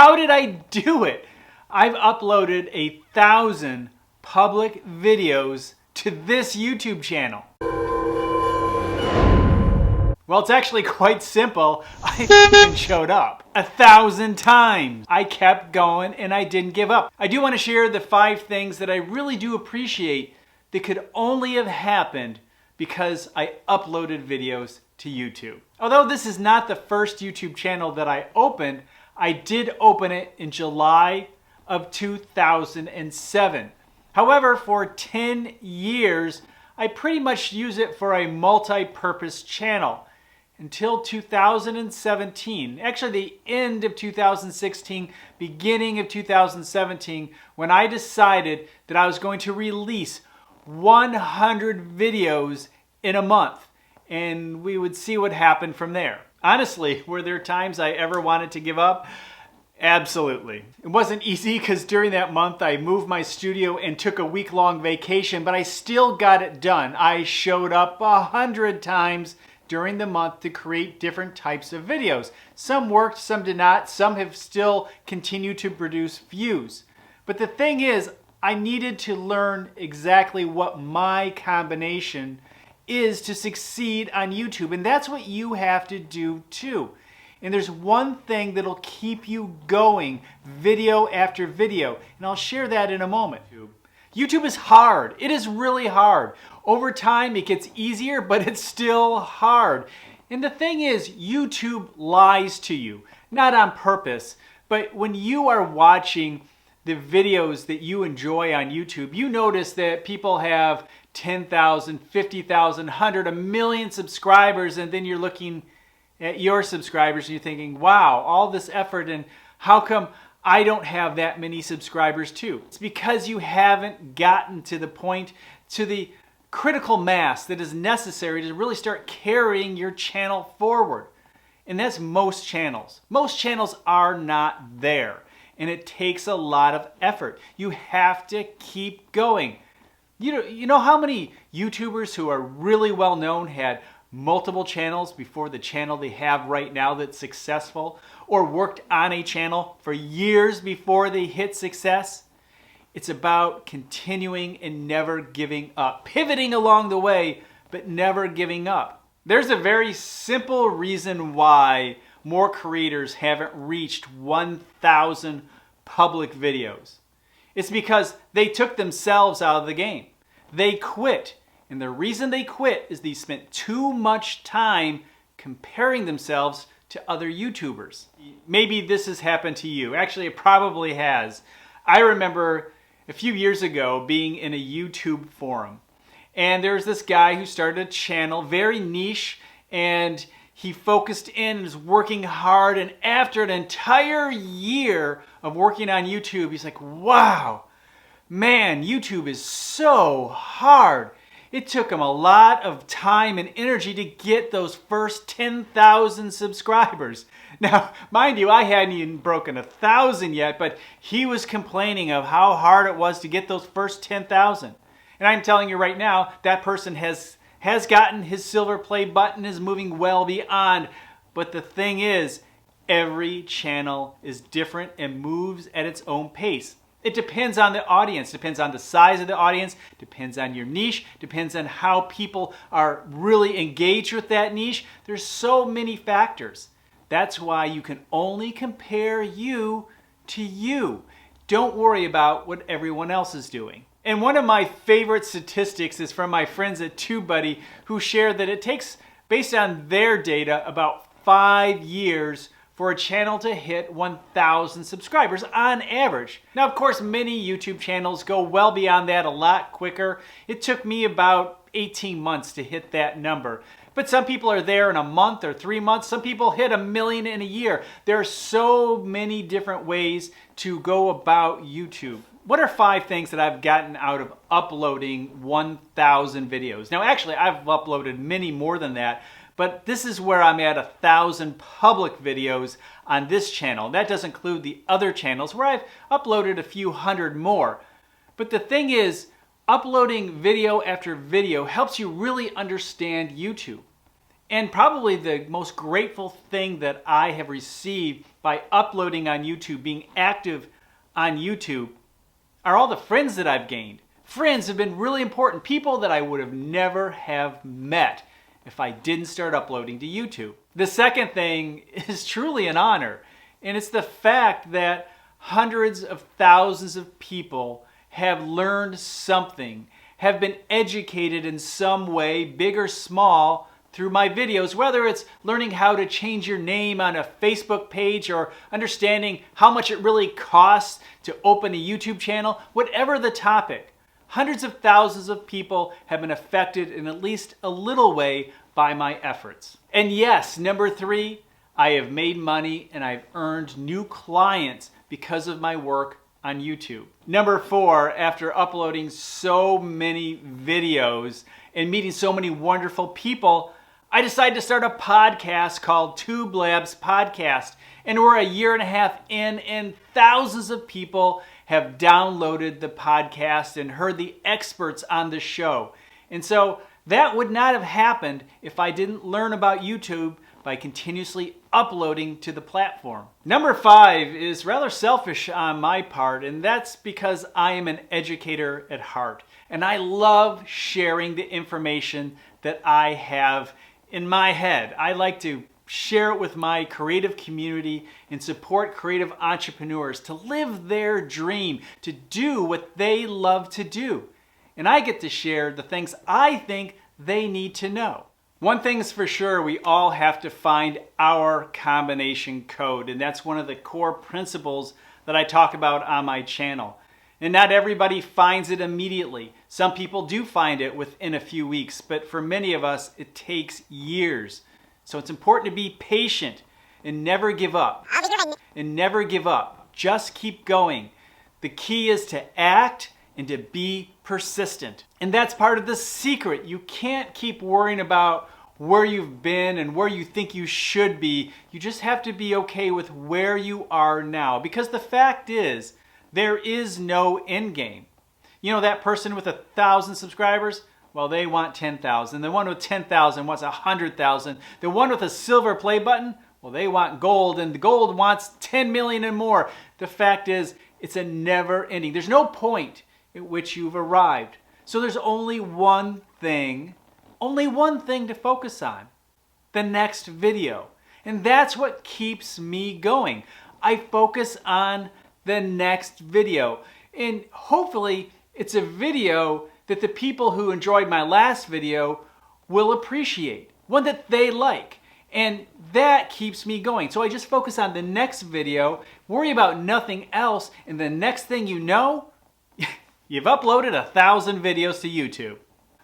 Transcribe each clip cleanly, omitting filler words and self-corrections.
How did I do it? I've uploaded 1,000 public videos to this YouTube channel. Well, it's actually quite simple. I even showed up 1,000 times. I kept going and I didn't give up. I do want to share the 5 things that I really do appreciate that could only have happened because I uploaded videos to YouTube. Although this is not the first YouTube channel that I opened, I did open it in July of 2007. However, for 10 years, I pretty much use it for a multi-purpose channel until 2017. Actually, the end of 2016, beginning of 2017, when I decided that I was going to release 100 videos in a month, and we would see what happened from there. Honestly, were there times I ever wanted to give up? Absolutely. It wasn't easy because during that month I moved my studio and took a week-long vacation, but I still got it done. I showed up 100 times during the month to create different types of videos. Some worked, some did not. Some have still continued to produce views. But the thing is, I needed to learn exactly what my combination is to succeed on YouTube, and that's what you have to do too. And there's one thing that'll keep you going video after video, and I'll share that in a moment. YouTube is hard. It is really hard. Over time it gets easier, but it's still hard. And the thing is, YouTube lies to you, not on purpose, but when you are watching the videos that you enjoy on YouTube, you notice that people have 10,000, 50,000, 100, 1 million subscribers, and then you're looking at your subscribers and you're thinking, wow, all this effort, and how come I don't have that many subscribers too? It's because you haven't gotten to the point, to the critical mass that is necessary to really start carrying your channel forward. And that's most channels. Most channels are not there, and it takes a lot of effort. You have to keep going. You know how many YouTubers who are really well known had multiple channels before the channel they have right now that's successful, or worked on a channel for years before they hit success? It's about continuing and never giving up, pivoting along the way, but never giving up. There's a very simple reason why more creators haven't reached 1,000 public videos. It's because they took themselves out of the game. They quit. And the reason they quit is they spent too much time comparing themselves to other YouTubers. Maybe this has happened to you. Actually, it probably has. I remember a few years ago being in a YouTube forum, and there's this guy who started a channel, very niche, and he focused in and was working hard, and after an entire year of working on YouTube, he's like, wow, man, YouTube is so hard. It took him a lot of time and energy to get those first 10,000 subscribers. Now, mind you, I hadn't even broken 1,000 yet, but he was complaining of how hard it was to get those first 10,000. And I'm telling you right now, that person has gotten his silver play button, is moving well beyond. But the thing is, every channel is different and moves at its own pace. It depends on the audience, depends on the size of the audience, depends on your niche, depends on how people are really engaged with that niche. There's so many factors. That's why you can only compare you to you. Don't worry about what everyone else is doing. And one of my favorite statistics is from my friends at TubeBuddy, who shared that it takes, based on their data, about 5 years for a channel to hit 1,000 subscribers on average. Now, of course, many YouTube channels go well beyond that a lot quicker. It took me about 18 months to hit that number. But some people are there in a month or 3 months. Some people hit 1 million in a year. There are so many different ways to go about YouTube. What are 5 things that I've gotten out of uploading 1,000 videos? Now, actually, I've uploaded many more than that, but this is where I'm at 1,000 public videos on this channel. That does include the other channels where I've uploaded a few hundred more. But the thing is, uploading video after video helps you really understand YouTube. And probably the most grateful thing that I have received by uploading on YouTube, being active on YouTube, are all the friends that I've gained. Friends have been really important, people that I would have never have met if I didn't start uploading to YouTube. The second thing is truly an honor, and it's the fact that hundreds of thousands of people have learned something, have been educated in some way, big or small, through my videos, whether it's learning how to change your name on a Facebook page or understanding how much it really costs to open a YouTube channel, whatever the topic. Hundreds of thousands of people have been affected in at least a little way by my efforts. And yes, number 3, I have made money and I've earned new clients because of my work on YouTube. Number 4, after uploading so many videos and meeting so many wonderful people, I decided to start a podcast called Tube Labs Podcast. And we're a year and a half in, and thousands of people have downloaded the podcast and heard the experts on the show. And so that would not have happened if I didn't learn about YouTube by continuously uploading to the platform. Number 5 is rather selfish on my part, and that's because I am an educator at heart. And I love sharing the information that I have in my head. I like to share it with my creative community and support creative entrepreneurs to live their dream, to do what they love to do. And I get to share the things I think they need to know. One thing's for sure, we all have to find our combination code, and that's one of the core principles that I talk about on my channel. And not everybody finds it immediately. Some people do find it within a few weeks, but for many of us, it takes years. So it's important to be patient and never give up. And never give up. Just keep going. The key is to act and to be persistent. And that's part of the secret. You can't keep worrying about where you've been and where you think you should be. You just have to be okay with where you are now. Because the fact is, there is no end game. You know that person with 1,000 subscribers? Well, they want 10,000. The one with 10,000 wants 100,000. The one with a silver play button? Well, they want gold, and the gold wants 10 million and more. The fact is, it's a never ending. There's no point at which you've arrived. So there's only one thing to focus on. The next video. And that's what keeps me going. I focus on the next video. And hopefully it's a video that the people who enjoyed my last video will appreciate. One that they like. And that keeps me going. So I just focus on the next video, worry about nothing else, and the next thing you know, you've uploaded 1,000 videos to YouTube.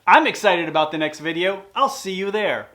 I'm excited about the next video. I'll see you there.